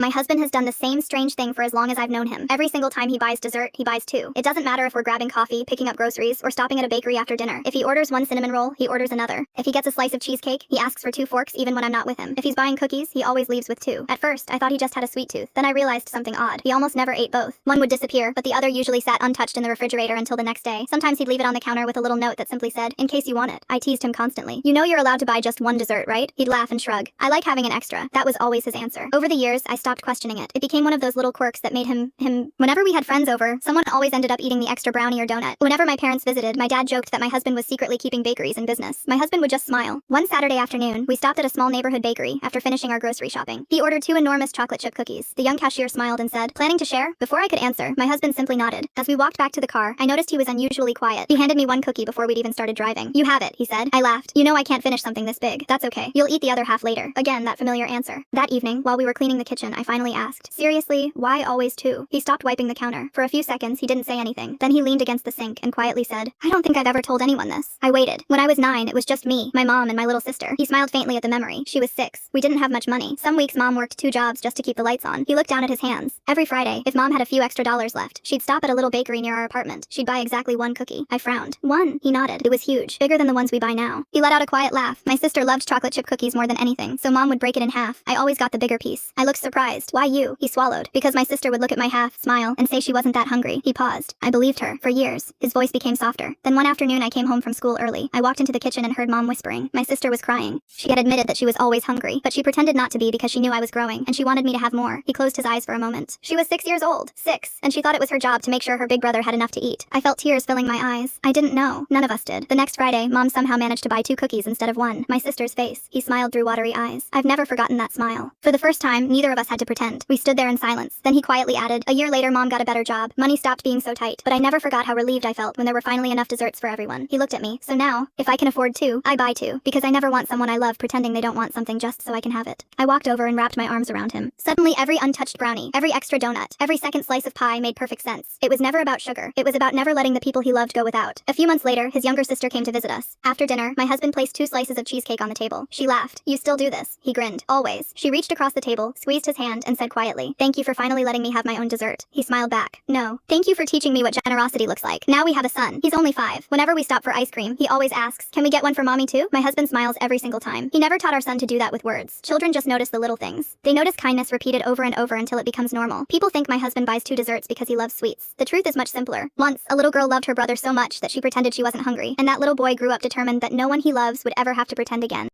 My husband has done the same strange thing for as long as I've known him. Every single time he buys dessert, he buys two. It doesn't matter if we're grabbing coffee, picking up groceries, or stopping at a bakery after dinner. If he orders one cinnamon roll, he orders another. If he gets a slice of cheesecake, he asks for two forks even when I'm not with him. If he's buying cookies, he always leaves with two. At first, I thought he just had a sweet tooth. Then I realized something odd. He almost never ate both. One would disappear, but the other usually sat untouched in the refrigerator until the next day. Sometimes he'd leave it on the counter with a little note that simply said, "In case you want it." I teased him constantly. "You know you're allowed to buy just one dessert, right?" He'd laugh and shrug. "I like having an extra." That was always his answer. Over the years, I stopped questioning it. It became one of those little quirks that made him. Whenever we had friends over, someone always ended up eating the extra brownie or donut. Whenever my parents visited, my dad joked that my husband was secretly keeping bakeries in business. My husband would just smile. One Saturday afternoon, we stopped at a small neighborhood bakery after finishing our grocery shopping. He ordered two enormous chocolate chip cookies. The young cashier smiled and said, "Planning to share?" Before I could answer, my husband simply nodded. As we walked back to the car, I noticed he was unusually quiet. He handed me one cookie before we'd even started driving. "You have it," he said. I laughed. "You know I can't finish something this big." "That's okay. You'll eat the other half later." Again, that familiar answer. That evening, while we were cleaning the kitchen, I finally asked, "Seriously, why always two?" He stopped wiping the counter. For a few seconds, he didn't say anything. Then he leaned against the sink and quietly said, "I don't think I've ever told anyone this." I waited. When I was 9, it was just me, my mom, and my little sister. He smiled faintly at the memory. She was 6. We didn't have much money. Some weeks mom worked 2 jobs just to keep the lights on. He looked down at his hands. Every Friday, if mom had a few extra dollars left, she'd stop at a little bakery near our apartment. She'd buy exactly one cookie. I frowned. "One?" He nodded. It was huge. Bigger than the ones we buy now. He let out a quiet laugh. My sister loved chocolate chip cookies more than anything, so mom would break it in half. I always got the bigger piece. I looked surprised. "Why you?" He swallowed. "Because my sister would look at my half, smile, and say she wasn't that hungry." He paused. I believed her. For years. His voice became softer. Then one afternoon I came home from school early. I walked into the kitchen and heard mom whispering. My sister was crying. She had admitted that she was always hungry, but she pretended not to be because she knew I was growing, and she wanted me to have more. He closed his eyes for a moment. She was 6 years old. 6. And she thought it was her job to make sure her big brother had enough to eat. I felt tears filling my eyes. I didn't know. None of us did. The next Friday, mom somehow managed to buy 2 cookies instead of one. My sister's face. He smiled through watery eyes. I've never forgotten that smile. For the first time, neither of us had to pretend. We stood there in silence. Then he quietly added, "A year later, mom got a better job. Money stopped being so tight. But I never forgot how relieved I felt when there were finally enough desserts for everyone." He looked at me. "So now, if I can afford 2, I buy 2. Because I never want someone I love pretending they don't want something just so I can have it." I walked over and wrapped my arms around him. Suddenly, every untouched brownie, every extra donut, every second slice of pie made perfect sense. It was never about sugar. It was about never letting the people he loved go without. A few months later, his younger sister came to visit us. After dinner, my husband placed 2 slices of cheesecake on the table. She laughed. "You still do this." He grinned. "Always." She reached across the table, squeezed his hand, and said quietly, "Thank you for finally letting me have my own dessert." He smiled back. "No. Thank you for teaching me what generosity looks like." Now we have a son. He's only 5. Whenever we stop for ice cream, he always asks, "Can we get one for mommy too?" My husband smiles every single time. He never taught our son to do that with words. Children just notice the little things. They notice kindness repeated over and over until it becomes normal. People think my husband buys 2 desserts because he loves sweets. The truth is much simpler. Once, a little girl loved her brother so much that she pretended she wasn't hungry, and that little boy grew up determined that no one he loves would ever have to pretend again.